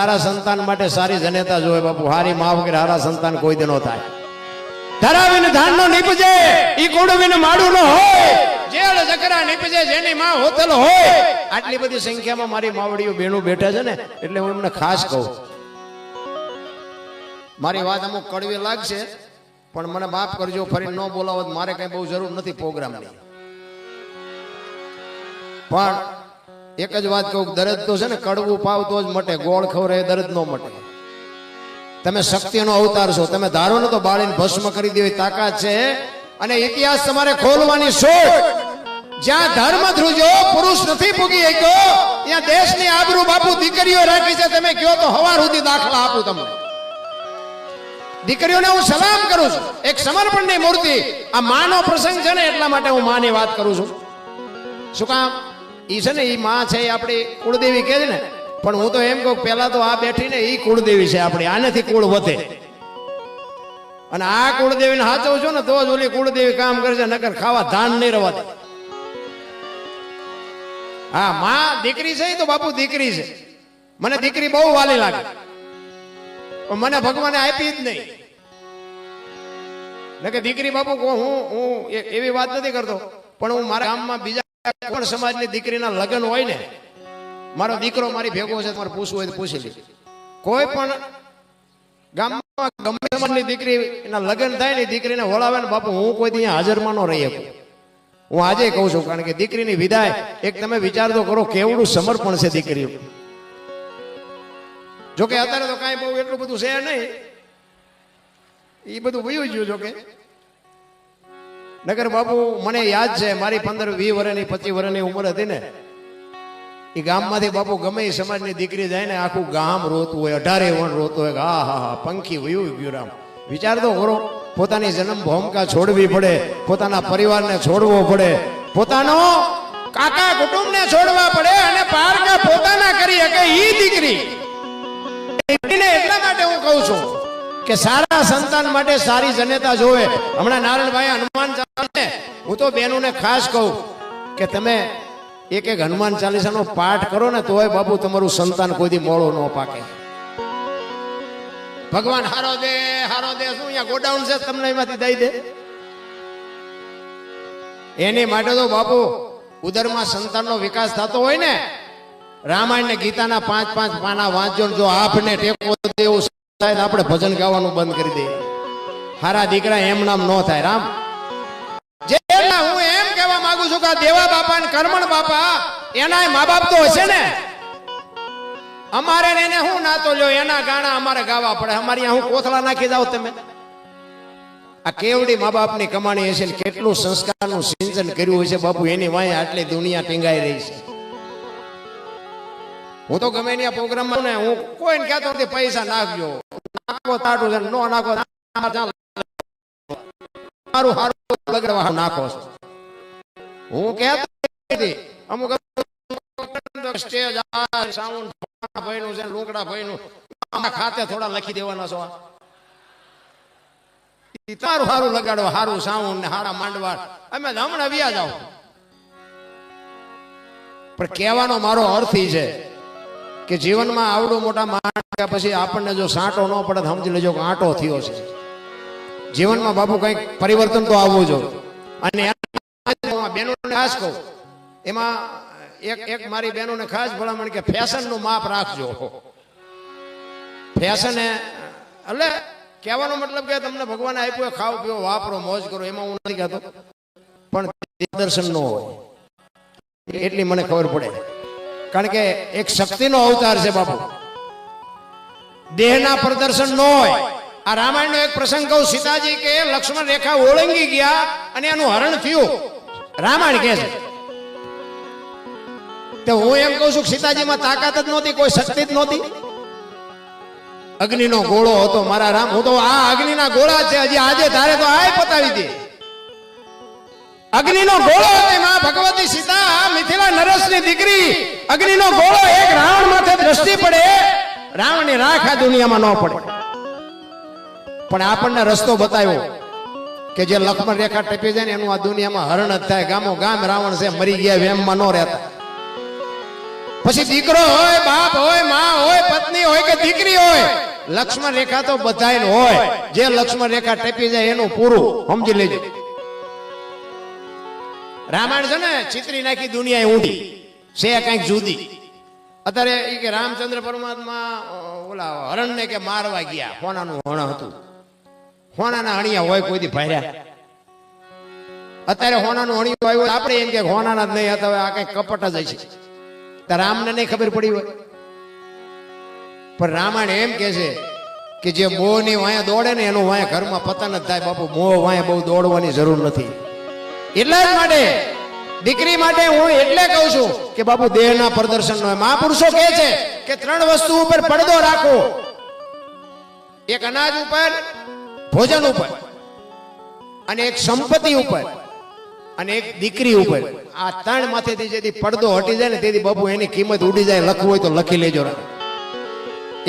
સારા સંતાન માટે સારી જનેતા જોવે બાપુ. હારી મા વગર હારા સંતાન કોઈ દી નો થાય. ધરાવીને ધાન નો નીપજે ઈ કુડવીને માડું નો હોય. જેળ જકરા નીપજે જેની માં હોતલ હોય. આટલી બધી સંખ્યામાં મારી માવડીઓ બહેનો બેઠા છે ને, એટલે હું એમને ખાસ કહું. મારી વાત અમુક કડવી લાગશે, પણ મને માફ કરજો. ફરી ન બોલાવો, મારે કઈ બહુ જરૂર નથી પ્રોગ્રામની. પણ એક જ વાત કહું, દર્દ તો છે ને કડવું પાવ તો જ મટે, ગોળ ખવરે દર્દ નો મટે. તમે શક્તિનો અવતાર છો, તમે ધારો ને તો બાળીને ભસ્મ કરી દેવી તાકાત છે. અને ઇતિહાસ તમારે ખોલવાની શોધ. જ્યાં ધર્મ ધ્રુજો પુરુષ નથી પૂગી શક્યો, ત્યાં દેશની આબરૂ બાપુ દીકરીઓ રાખી છે. તમે કયો તો હવાર સુધી દાખલા આપું તમને. દીકરીઓને હું સલામ કરું છું. એક સમર્પણની મૂર્તિ. આ માનો પ્રસંગ છે ને, એટલા માટે હું માની વાત કરું છું. શું કામ? ઈ છે ને, ઈ માં છે, એ આપણી કુળદેવી કહે છે ને. પણ હું તો એમ કહું, પેલા તો આ બેઠી ને ઈ કુળદેવી છે આપણી. આનેથી કુળ વધે. અને આ કુળદેવીને હાચવું છું ને તો જ ઓલી કુળદેવી કામ કરશે, નકર ખાવા ધાન નહીં રવા દે. હા, માં દીકરી છે તો બાપુ દીકરી છે. મને દીકરી બહુ વાલી લાગે, પણ મને ભગવાને આપી જ નહીં. નકે દીકરી બાપુ હું એવી વાત નથી કરતો, પણ હું મારા ગામમાં બીજા કોણ સમાજની દીકરીના લગ્ન હોય ને, મારો દીકરો મારી ભેગો છે, તમારે પૂછવું હોય તો પૂછી લે. કોઈ પણ ગામમાં ગમે સમાજની દીકરી એના લગ્ન થાય ને, દીકરીને વળાવે ને બાપુ, હું કોઈ દી હાજરમાં ન રહી શકું. હું આજે કહું છું, કારણ કે દીકરીની વિદાય એક તમે વિચાર તો કરો, કેવડું સમર્પણ છે દીકરીઓ. જોકે અત્યારે તો કાંઈ બહુ એટલું બધું છે નહીં, એ બધું વયું ગયું. જોકે નગર બાપુ મને યાદ છે, મારી 15-20 વર્ષની 25 વર્ષની ઉંમર હતી ને, એ ગામમાંથી બાપુ ગમે એ સમાજની દીકરી જાય ને, આખું ગામ રોતું હોય, 18 વણ રોતું હોય. હા હા હા, પંખી વયું ગયું રામ. વિચાર તો કરો, પોતાની જન્મ ભૂમિકા છોડવી પડે, પોતાના પરિવારને છોડવો પડે, પોતાનો કાકા કુટુંબને છોડવા પડે, અને પારકા પોતાના કરી શકે ઈ દીકરી. એટલા માટે હું કહું છું કે સારા સંતાન માટે સારી જનેતા જોવે. હમણાં નારાયણભાઈ હનુમાન ચાલીસા, હું તો બહેનોને ખાસ કહું કે તમે એક હનુમાન ચાલીસાનો પાઠ કરો ને, તોય બાપુ તમારું સંતાન કોઈથી મોળો ન પાકે. ભગવાન હારો દે હારો દે, શું અહીંયા ગોડાઉન છે તમને એમાંથી દઈ દે? એની માટે તો બાપુ ઉદરમાં સંતાનનો વિકાસ થતો હોય ને, રામાયણ ને ગીતાના 5-5 પાના વાંચજો. જો આપને ટેકો દેવું થાય, આપણે ભજન ગાવાનું બંધ કરી દઈએ. હારા દીકરા એમ નામ ન થાય. રામ જે હું એમ કહેવા માંગુ છું કે દેવા બાપા ને કરમણ બાપા, એના મા બાપ તો હશે ને. અમારે એને હું નાતો લ્યો, એના ગાણા અમારે ગાવા પડે. અમારી હું કોથળા નાખી જાવ તમે. આ કેવડી મા બાપની કમાણી હશે, કેટલું સંસ્કારનું સિંચન કર્યું હશે બાપુ, એની વાંહે આટલી દુનિયા ટીંગાઈ રહી છે. હું તો ગમે એની પ્રોગ્રામમાં ને હું કોઈને કહેતો નથી પૈસા નાખજો, નાખો તાટું છે, નો નાખો મારું હારું લગડવા નાખો. હું કહેતો નથી, અમુક સ્ટેજ સાઉન્ડ ભાઈનું છે, લુકડા ભાઈનું ખાતે થોડા લખી દેવાના છો. તારું હારું લગાડો, હારું સાઉન્ડ ને હારા માંડવા, અમે હમણાં વ્યા જાઓ. પણ કહેવાનો મારો અર્થ એ છે કે જીવનમાં આવડું મોટા માણસ પછી આપણને જો સાંટો ન પડે તો સમજી લેજો કે આંટો થયો છે. જીવનમાં બાપુ કંઈક પરિવર્તન તો આવવું જોઈએ. અને બહેનોને ખાસ કહું, એમાં એક મારી બહેનોને ખાસ ભલામણ કે ફેશનનું માપ રાખજો. ફેશન એટલે કહેવાનો મતલબ કે તમને ભગવાને આપ્યું ખાઓ પીઓ વાપરો મોજ કરો, એમાં હું નથી કહેતો, પણ દર્શન ન હોય એટલી મને ખબર પડે. કારણ કે એક શક્તિનો અવતાર છે બાપુ, દેહના પ્રદર્શન ન હોય. આ રામાયણનો એક પ્રસંગ કહું, સીતાજી કે લક્ષ્મણ રેખા ઓળંગી ગયા અને એનું હરણ થયું. રામાયણ કહે છે તો હું એમ કહું છું કે સીતાજીમાં તાકાત જ નહોતી, કોઈ શક્તિ જ નહોતી. અગ્નિનો ગોળો હતો મારા રામ. હું તો આ અગ્નિના ગોળા છે, હજી આજે ધારે તો આ પતાવી દે. અગ્નિનો ગોળો હતી માં ભગવતી સીતા, મિથિલા નરેશની દીકરી. અગ્નિનો ગોળો એક રાવણ માથે દ્રષ્ટિ પડે, રાવણની રાખ આ દુનિયામાં ન પડે. પણ આપણને રસ્તો બતાવ્યો કે જે લક્ષ્મણ રેખા ટપી જાય ને એનું આ દુનિયામાં હરણ જ થાય. ગામો ગામ રાવણ છે, મરી ગયા વેમમાં ન રહેતા. પછી દીકરો હોય, બાપ હોય, માં હોય, પત્ની હોય કે દીકરી હોય, લક્ષ્મણ રેખા તો બધાય હોય. જે લક્ષ્મણ રેખા ટપી જાય એનું પૂરું સમજી લેજો. રામાયણ છે ને ચિત્રી નાખી દુનિયા ઊંધી છે કઈક જુદી. અત્યારે એ કે રામચંદ્ર પરમાત્મા ઓલા હરણને કે મારવા ગયા, હોનાનું હણ હતું. હોનાના હણિયા હોય કોઈ દી ભાર્યા? અત્યારે હોનાનું હણિયું આવ્યું, આપણે એમ કે હોનાના જ નહીં હતા, હવે આ કઈ કપટ જ છે. રામને નહીં ખબર પડી હોય. પણ રામાયણ એમ કે છે કે જે મોહ ની વાયા દોડે ને એનું વાયા ઘરમાં પતન જ થાય. બાપુ મોહ વાયા બહુ દોડવાની જરૂર નથી. એટલા જ માટે દીકરી માટે હું એટલે કહું છું કે બાપુ દેહના પ્રદર્શન નો મહાપુરુષો કહે છે કે 3 વસ્તુ ઉપર પડદો રાખો. એક અનાજ ઉપર, ભોજન ઉપર, અને એક સંપત્તિ ઉપર, અને એક દીકરી ઉપર. આ 3 માંથી જેથી પડદો હટી જાય ને તેથી બાપુ એની કિંમત ઉડી જાય. લખવું હોય તો લખી લેજો.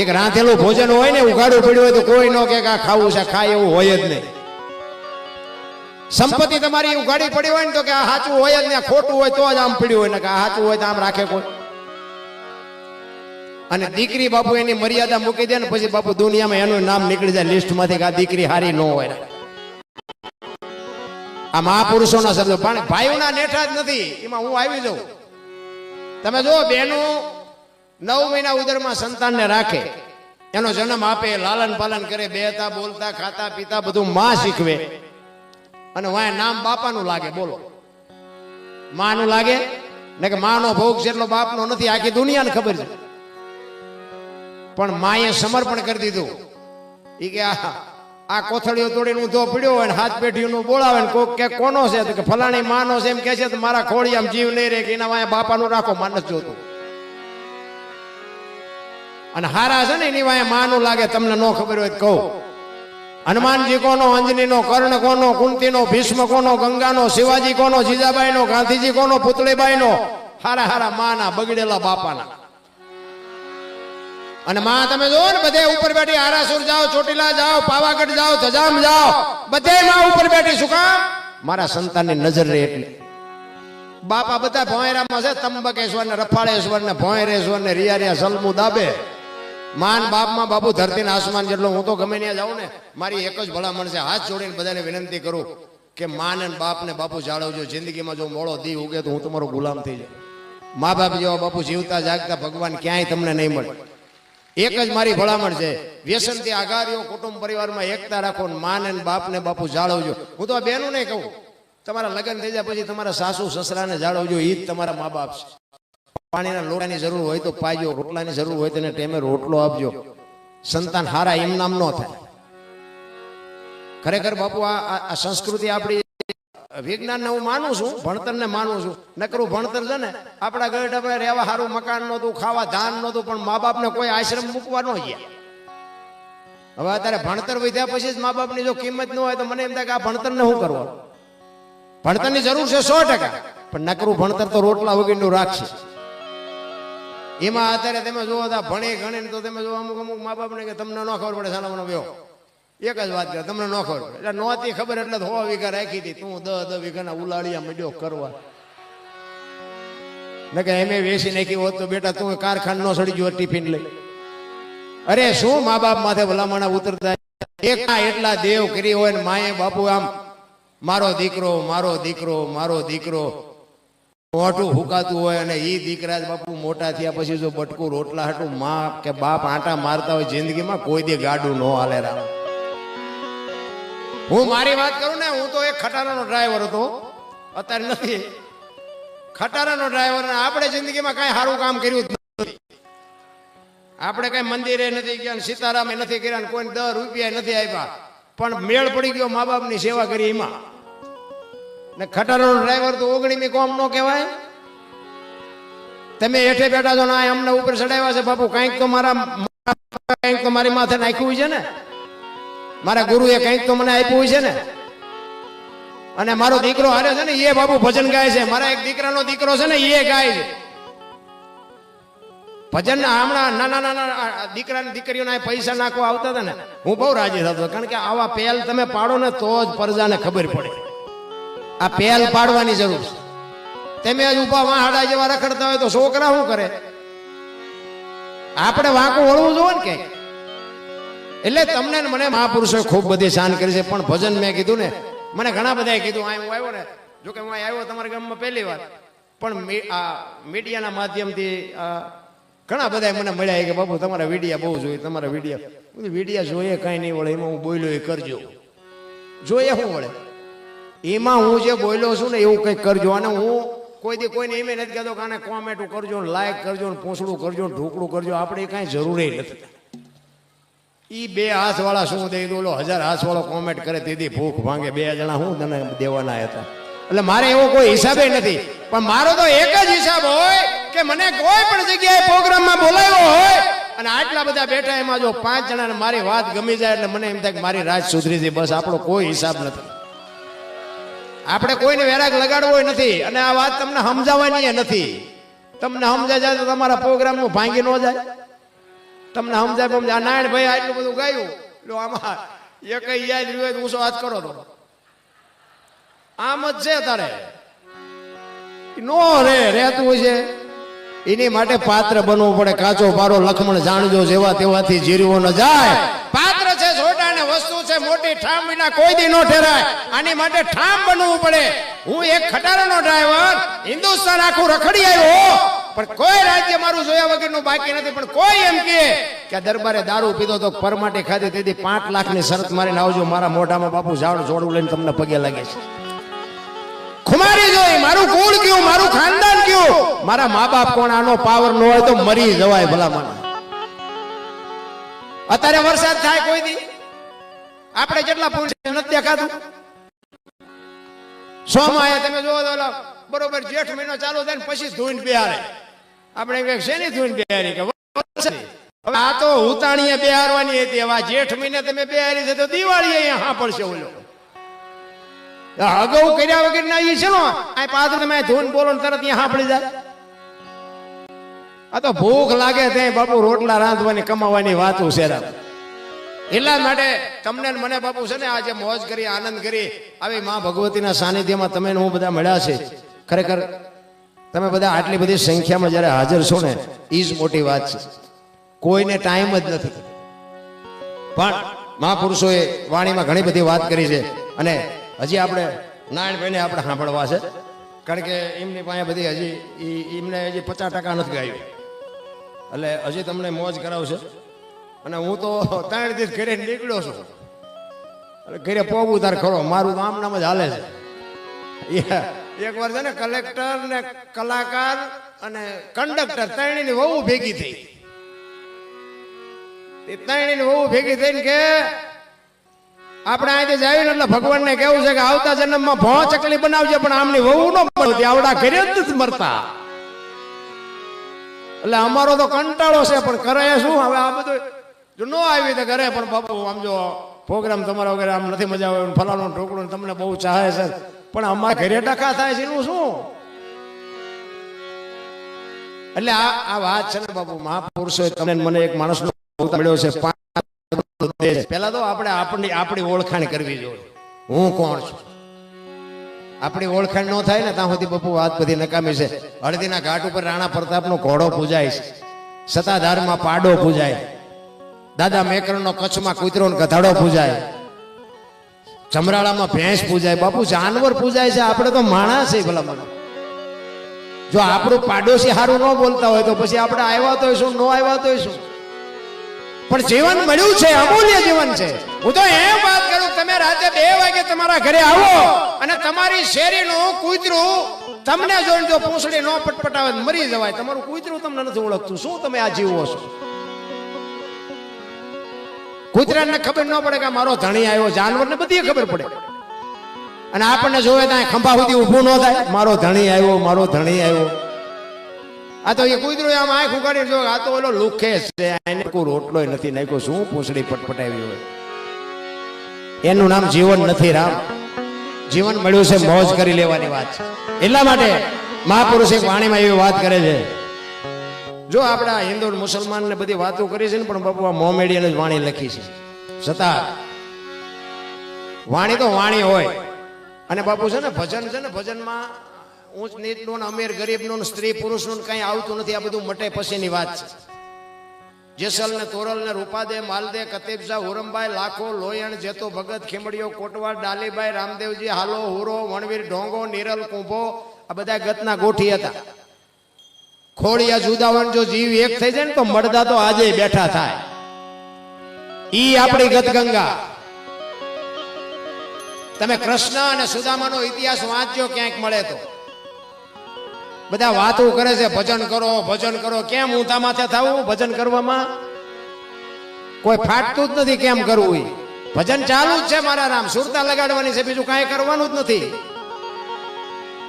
એક રાંધેલું ભોજન હોય ને ઉઘાડું પડ્યું હોય તો કોઈ ન કે આ ખાવું છે, ખાય એવું હોય જ નહીં. સંપત્તિ તમારી ઉઘાડી પડી હોય ને તો કે આ સાચું હોય જ ને, ખોટું હોય તો જ આમ પડ્યું હોય ને, કે આ સાચું હોય તો આમ રાખે કોઈ. અને દીકરી બાપુ એની મર્યાદા મૂકી દે ને પછી બાપુ દુનિયામાં એનું નામ નીકળી જાય લિસ્ટ માંથી કે આ દીકરી હારી ન હોય. આ મહાપુરુષોના શબ્દો. પણ ભાઈઓના નેઠા જ નથી, એમાં હું આવી જાઉં. તમે જો બેનો 9 મહિના ઉદરમાં સંતાનને રાખે, એનો જન્મ આપે, લાલન પાલન કરે, બેતા બોલતા ખાતા પીતા બધું માં શીખવે, અને વાય નામ બાપાનું લાગે. બોલો, માનું લાગે ને? કે માનો ભોગ જેટલો બાપનો નથી, આખી દુનિયાને ખબર છે. પણ માએ સમર્પણ કરી દીધું. એ કે આ કોથળીઓ તોડીને ઊંધો પડ્યો હોય ને હાથ પેઢીનું બોલાવે ને કોક કે કોનો છે તો કે ફલાણી માનો છે એમ કે છે, તો મારા ખોડિયામાં જીવ નહીં રહે કે એના વાય બાપાનું રાખો. માન નથી જોતું. અને હારા છે ને એની વાય માનું લાગે. તમને ન ખબર હોય તો કહું, હનુમાનજી કોનો, અંજની નો, કર્ણ કોનો, કુંતી નો, ભીષ્મ કોનો, ગંગા નો, શિવાજી કોનો, જીજાબાઈ નો, ગાંધીજી કોનો, પુતળીબાઈ નો. હારા હારા માના, બગડેલા બાપાના. અને માં તમે જો ને બધે ઉપર બેઠી, આરાસુર જાઓ, ચોટીલા જાઓ, પાવાગઢ જાઓ, જજામ જાઓ, બધે માં ઉપર બેઠી. શું કામ? મારા સંતાનની નજર રહે એટલે. બાપા બધા ભોંયરામાં છે, ત્રંબકેશ્વર ને રફાળેશ્વર ને ભોંયરેશ્વર ને રિયા સલમુ દાબે. માન બાપમાં બાપુ ધરતી ને આસમાન જેટલો. હું તો ગમે ત્યાં જાઉં ને મારી એક જ ભલામણ છે, હાથ જોડીને બધાને વિનંતી કરું કે માન અને બાપ ને બાપુ જાળવજો. જિંદગીમાં જો મોડો દી ઉગે તો હું તમારો ગુલામ થઈ જાઉં. મા બાપ જેવા બાપુ જીવતા જાગતા ભગવાન ક્યાંય તમને નહીં મળે. એક જ મારી ભલામણ છે, વ્યસનથી આઘારીઓ કુટુંબ પરિવારમાં એકતા રાખો, માન અને બાપ ને બાપુ જાળવજો. હું તો આ બેનું નહીં કહું, તમારા લગ્ન થઈ જાય પછી તમારા સાસુ સસરાને જાળવજો. એ જ તમારા મા બાપ છે. પાણીના લોટાની જરૂર હોય તો પાજો, રોટલાની જરૂર હોય તેને ટાઈમે રોટલો આપજો. સંતાન હારા એમ નામ ન થાય. ખરેખર બાપુ આ સંસ્કૃતિ આપણી, વિજ્ઞાનને હું માનું છું, ભણતરને માનું છું. નકરું ભણતર છે ને આપણા ગઢ આપણે રહેવા સારું મકાન નહોતું, ખાવા ધાન નહોતું, પણ મા બાપને કોઈ આશ્રમ મૂકવા ન ગયા. હવે અત્યારે ભણતર વધ્યા પછી જ મા બાપની જો કિંમત ન હોય તો મને એમ થાય કે આ ભણતરને શું કરવાનું? ભણતરની જરૂર છે 100%, પણ નકરું ભણતર તો રોટલા વગરનું રાખશે. એમાં અત્યારે તમે જોવો ભણી ગણીને તો તમે જો અમુક મા બાપને કે તમને ન ખબર પડે, સાલા મને વ્યો એક જ વાત કરે, તમને ન ખબર પડે. એટલે નહોતી ખબર એટલે 100 વીઘા રાખી હતી, તું 10 વીઘાના ઉલાળિયા મીડ્યો કરવા. ને કે એમ વેચી નાખી હોત તો બેટા તું કારખાન નો સડી ગયો ટિફિન લઈ. અરે શું મા બાપ માથે ભલામણા ઉતરતા. એટલા દેવ કરી હોય ને માએ બાપુ આમ મારો દીકરો, મારો દીકરો, મારો દીકરો મોઢું હુકાતું હોય, અને ઈ દીકરા બાપુ મોટા થયા પછી જો બટકું રોટલા હાટું માં કે બાપ આટા મારતા હોય જિંદગીમાં કોઈ દી ગાડું ન હાલે. રામ, હું મારી વાત કરું ને, હું તો એક ખટારાનો ડ્રાઈવર હતો, અત્યારે નથી. ખટારાનો ડ્રાઈવર. આપણે જિંદગીમાં કઈ સારું કામ કર્યું નથી. આપણે કઈ મંદિરે નથી ગયા, સીતારામે નથી કર્યા, કોઈ 10 રૂપિયા નથી આપ્યા, પણ મેળ પડી ગયો મા બાપ ની સેવા કરી એમાં. ને ખટારાનો ડ્રાઈવર તો 19મી કોમ નો કહેવાય. તમે હેઠે બેઠા છો ને અમને ઉપર ચડાવ્યા છે બાપુ, કંઈક તો મારી માથે નાખ્યું છે ને, મારા ગુરુએ કંઈક તો મને આપ્યું છે ને. અને મારો દીકરો હારે છે ને એ બાપુ ભજન ગાય છે. મારા એક દીકરાનો દીકરો છે ને એ ગાય છે ભજન. હમણાં નાના નાના દીકરાની દીકરીઓના પૈસા નાખવા આવતા હતા ને, હું બહુ રાજી થતો, કારણ કે આવા પહેલ તમે પાડો ને તો જ પ્રજાને ખબર પડે. આ પહેલ પાડવાની જરૂર છે. તમે જ ઉભા વાહાડા જેવા રખડતા હોય તો છોકરા શું કરે? આપણે વાંકું વળવું જોઈએ ને કે એટલે તમને ને મને મહાપુરુષોએ ખૂબ બધી શાન કરી છે. પણ ભજન મેં કીધું ને, મને ઘણા બધાએ કીધું આ હું આવ્યો ને, જોકે હું આવ્યો તમારા ગામમાં પહેલી વાર, પણ આ મીડિયાના માધ્યમથી ઘણા બધા મને મળ્યા કે બાપુ તમારા વિડીયા બહુ જોઈએ, તમારા વિડીયા જોઈએ કાંઈ નહીં વળે, એમાં હું બોલ્યો એ કરજો. જોઈએ શું વળે એમાં, હું જે બોલ્યો છું ને એવું કંઈક કરજો. અને હું કોઈ દી કોઈને એમ નથી કહેતો કે આને કોમેન્ટ કરજો, લાઈક કરજો, પૂછડું કરજો, ઢોકળું કરજો, આપણે એ કાંઈ જરૂરી નથી. ઈ 2 હાથ વાળા શું દઈ દો, 1000 હાથ વાળો કોમેન્ટ કરે તેથી ભૂખ ભાંગે, 2 જણા હું તને દેવાના હતા. એટલે મારે એવો કોઈ હિસાબે નથી, પણ મારો તો એક જ હિસાબ હોય કે મને કોઈ પણ જગ્યાએ પ્રોગ્રામમાં બોલાવ્યો હોય અને આટલા બધા બેઠા, એમાં જો 5 જણાને મારી વાત ગમી જાય એટલે મને એમ થાય કે મારી રાત સુધરી છે. બસ આપણો કોઈ હિસાબ નથી, આપણે કોઈને વેરાગ લગાડવો નથી. અને આ વાત તમને સમજાવવાની નથી. તમને સમજાય જાય તો તમારા પ્રોગ્રામનું ભાંગી ન જાય. તમને સમજાય આ નારાયણભાઈ આટલું બધું ગાયું, આમાં એક યાદ રહ્યું તો ઊંચો હાથ કરો તો આમ જ છે. તારે નો રહેતું છે, એની માટે પાત્ર બનવું પડે. કાચો પારો લખમણ જાણજો, જેવા તેવાથી જીરવો ન જાય. પાત્ર છે છોટા ને વસ્તુ છે મોટી, ઠામ વિના કોઈ દી નો ઠેરાય. આની માટે ઠામ બનવું પડે. હું એક ખટારાનો ડ્રાઈવર, હિન્દુસ્તાન આખું રખડી આવ્યો, પણ કોઈ રાજ્ય મારું જોયા વગરનું બાકી નથી. પણ કોઈ એમ કે દરબારે દારૂ પીધો તો પરમાટી ખાધી, તેથી 5 લાખની શરત મારીને આવજો. મારા મોઢામાં બાપુ ઝાડ જોડું લઈને તમને પગે લાગે છે. ખુમારી જોઈ, મારું કુળ કયું, મારું ખાનદાન કયું, મારા મા બાપ કોણ, આનો પાવર ન હોય તો મરી જવાય ભલામણ. અત્યારે વરસાદ થાય કોઈ દી આપણે જેટલા પુરુષ નથી દેખાતું. સોમાયા તમે જોવો તો બરોબર જેઠ મહિનો ચાલુ થાય ને પછી ધૂન બિહારે. આપણે શેની ધૂન બિહારી કે હવે આ તો ઉતાણીએ બિહારવાની હતી. હવે જેઠ મહિને તમે બિહારી છે તો દિવાળી અહીંયા હા પડશે. ઓલો અગાઉ કર્યા વગર ના એ છે આ પાછળ તમે ધૂન બોલો ને તરત અહીંયા સાંભળી જાય. આ તો ભૂખ લાગે ત્યાં બાપુ રોટલા રાંધવાની કમાવાની વાતું છે. એટલા માટે તમને મને બાપુ છે ને આજે મોજ કરી, આનંદ કરી, આવી માં ભગવતીના સાનિધ્યમાં તમે હું બધા મળ્યા છે. ખરેખર તમે બધા આટલી બધી સંખ્યામાં જયારે હાજર છો ને એ જ મોટી વાત છે. કોઈને ટાઈમ જ નથી. પણ મહાપુરુષોએ વાણીમાં ઘણી બધી વાત કરી છે અને હજી આપણે નારાયણભાઈને આપણે સાંભળવા છે. કારણ કે એમની પાસે બધી હજી એમને હજી 50% નથી ગાયું. એટલે હજી તમને મોજ કરાવશે. અને હું તો 3 દિવસ ઘરે નીકળ્યો છું. એટલે ઘરે પોગું તાર ખરો, મારું તો આમ નામ જ હાલે છે. એક વાર છે ને કલેક્ટર ને કલાકાર અને કંડક્ટર ત્રણેયની વહુ ભેગી થઈ. એ ત્રણેયની વહુ ભેગી થઈને કે આપણે અહીંથી જાય ને એટલે ભગવાનને કેવું છે કે આવતા જન્મમાં ભો ચકલી બનાવજે, પણ આમની વહુ ન મળતી, આવડા ઘરે જ નથી મરતા. એટલે અમારો તો કંટાળો છે, પણ કરે શું હવે? આ બધું જો ન આવી તો ઘરે પણ બાપુ આમ જો પ્રોગ્રામ તમારા વગેરે આમ નથી મજા આવે, ફલાણું ઢોકળું તમને બહુ ચાહે છે, પણ અમારા ઘરે ટકા થાય છે એનું શું? એટલે આ વાત છે ને બાપુ, મહાપુરુષોએ તમને મને એક માણસનો મળ્યો છે. પેલા તો આપણે આપણી ઓળખાણ કરવી જોઈએ. હું કોણ છું? આપણી ઓળખાણ ન થાય ને ત્યાં સુધી બાપુ વાત બધી નકામી છે. હળદીના ઘાટ ઉપર રાણા પ્રતાપનો ઘોડો પૂજાય છે, સતાધારમાં પાડો પૂજાય, દાદા મેકરણનો કચ્છમાં કૂતરો ને ગધાડો પૂજાય, જમરાળામાં ભેંસ પૂજાય. બાપુ જાનવર પૂજાય છે, આપણે તો માણસ છે. ભલા મને જો આપણું પાડોશી સારું ન બોલતા હોય તો પછી આપણે આવ્યા તો શું, ન આવ્યા તો શું? પણ જીવન મળ્યું છે, અમૂલ્ય જીવન છે. હું તો એમ વાત કરું, તમે રાતે 2 વાગે તમારા ઘરે આવો અને તમારી શેરીનું કૂતરું તમને જોઈને જો પૂંછડી ન પટપટાવે મરી જવાય. તમારું કૂતરું તમને નથી ઓળખતું, શું તમે આ જીવો છો? કૂતરાને ખબર ન પડે કે મારો ધણી આવ્યો, જાનવરને બધી ખબર પડે. અને આપણને જોવે ત્યાં ખંભા સુધી ઊભું ન થાય, મારો ધણી આવ્યો, મારો ધણી આવ્યો. આ તો એ કૂતરું આમ આંખ ઉગાડીને જો, આ તો ઓલો લુખે છે, એને કોઈ રોટલો નથી નાખ્યો, શું પૂંછડી પટપટાવી હોય? એનું નામ જીવન નથી રામ. જીવન મળ્યું છે, મોજ કરી લેવાની વાત છે. એટલા માટે મહાપુરુષ એક વાણીમાં એવી વાત કરે છે. જો આપણા હિન્દુ મુસલમાન ને બધી વાતો કરી છે ને, પણ બાપુ મોમેડિયન જ વાણી લખી છે. છતાં વાણી તો વાણી હોય. અને બાપુ છે ને ભજન છે ને, ભજનમાં ઊંચ નીચનું, અમીર ગરીબનું, સ્ત્રી પુરુષનું કઈ આવતું નથી. આ બધું મટે પછીની વાત છે. જેસલ ને તોરલ ને રૂપાદે માલદે કતીબશા હુરમભાઈ લાખો લોયણ જેતો ભગત ખીમડીઓ કોટવાડ ડાલીભાઈ રામદેવજી હાલો હુરો વણવીર ઢોંગો નિરલ કુંભો આ બધા ગતના ગોઠી હતા. ખોડિયા જુદાવન જો જીવ એક થઈ જાય ને તો મળદા તો આજે બેઠા થાય. ઈ આપણી ગત ગંગા. તમે કૃષ્ણ અને સુદામાનો ઇતિહાસ વાંચજો ક્યાંક મળે તો. બધા વાતો કરે છે ભજન કરો કેમ ઊંધા માથે થવું ભજન કરવામાં? કોઈ ફાટતું જ નથી. કેમ કરવું? ભજન ચાલુ જ છે મારા રામ. સુરતા લગાડવાની છે, બીજું કાંઈ કરવાનું જ નથી.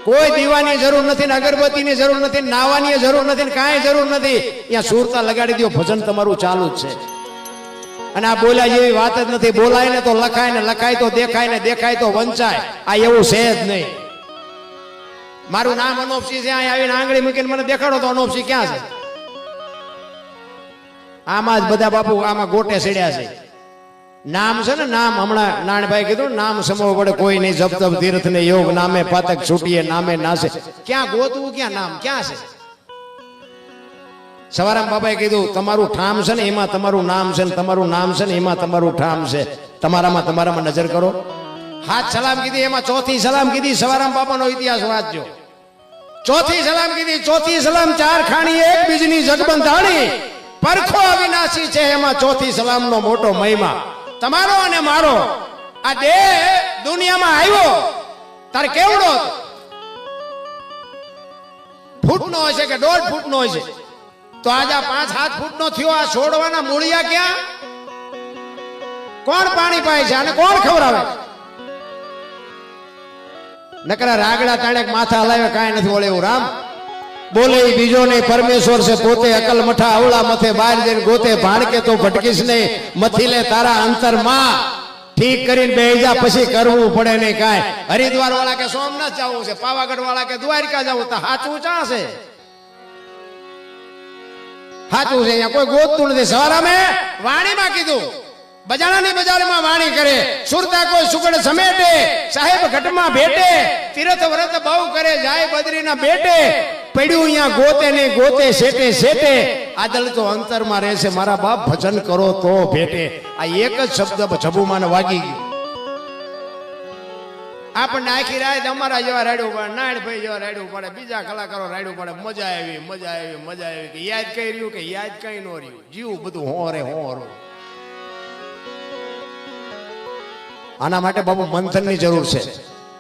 કોઈ દીવાની જરૂર નથી, અગરબત્તીની જરૂર નથી, નાવાની જરૂર નથી, કાંઈ જરૂર નથી. અહીંયા સુરતા લગાડી દો, ભજન તમારું ચાલુ જ છે. અને આ બોલ્યા જેવી વાત જ નથી. બોલાય ને તો લખાય, ને લખાય તો દેખાય, ને દેખાય તો વંચાય. આ એવું છે જ નહીં. મારું નામ અનોપસિંહ છે. અહીં આવીને આંગળી મૂકીને મને દેખાડો તો અનોપસિંહ ક્યાં છે? આમાં જ બધા બાપુ આમાં ગોટે સીડ્યા છે. નામ છે ને નામ. હમણાં નાનભાઈ કીધું નામ સમો પડે કોઈ નહીં. જપ તપ તીર્થ ને યોગ નામે પાતક છૂટીએ નામે નાશે. ક્યાં ગોતવું? ક્યાં નામ ક્યાં છે? સવારામ બાબાએ કીધું તમારું ઠામ છે ને એમાં તમારું નામ છે, ને તમારું નામ છે ને એમાં તમારું ઠામ છે. તમારામાં નજર કરો. હાથ સલામ કીધી એમાં ચોથી સલામ કીધી. સવારામ બાપાનો ઇતિહાસ વાંચજો. ચોથી સલામ કીધી. ચોથી સલામ ચાર ખાણી એક બીજની જગબંધાણી પરખો અવિનાશી છે. એમાં ચોથી સલામનો મોટો મહિમા. તમારો અને મારો આ દેહ દુનિયામાં આવ્યો તારે કેવડો ફૂટનો હોય છે કે 1.5 ફૂટનો હોય છે? તો આજ આ 5-7 ફૂટનો થયો. આ છોડવાના મૂળિયા ક્યાં? કોણ પાણી પાય છે અને કોણ ખવડાવે? નકરા રાગડા તાણે માથા હલાવે કાંઈ નથી બોલે એવું. રામ બોલે બીજો નહીં, પરમેશ્વર છે પોતે. અકલ મઠા અવળા મથે બહાર જઈને ગોતે. ભાણકે તો ભટકીશ નહીં, મથી લે તારા અંતરમાં. ઠીક કરીને બેહી જા, પછી કરવું પડે નહીં કાંઈ. હરિદ્વાર વાળા કે સોમનાથ જવું છે, પાવાગઢ વાળા કે દ્વારકા જવું, તો સાચું ચા છે? સાચું છે અહીંયા કોઈ ગોતતું નથી. સવારામે વાણીમાં કીધું બજાણાની બજારમાં વાણી કરે. સુરતા કોઈ સુગડ સમેટે, સાહેબ ઘટમાં ભેટે. તીર્થ વ્રત બહુ કરે, જાય બદ્રીના બેટે. પડ્યું અહીંયા ગોતે નહીં, ગોતે શેટે શેટે. આદલ તો અંતરમાં રહેશે મારા બાપ, ભજન કરો તો ભેટે. આ એક જ શબ્દ જબુમાને વાગી ગયું. આપણને આખી રાત અમારા જેવા રાડ્યું પડે, નાયણભાઈ જેવા રાડ્યું પડે, બીજા કલાકારો રાડ્યું પડે. મજા આવી કે યાદ કઈ રહ્યું કે યાદ કઈ નો રહ્યું. જીવ બધું હોરો. આના માટે બાબુ મંથનની જરૂર છે.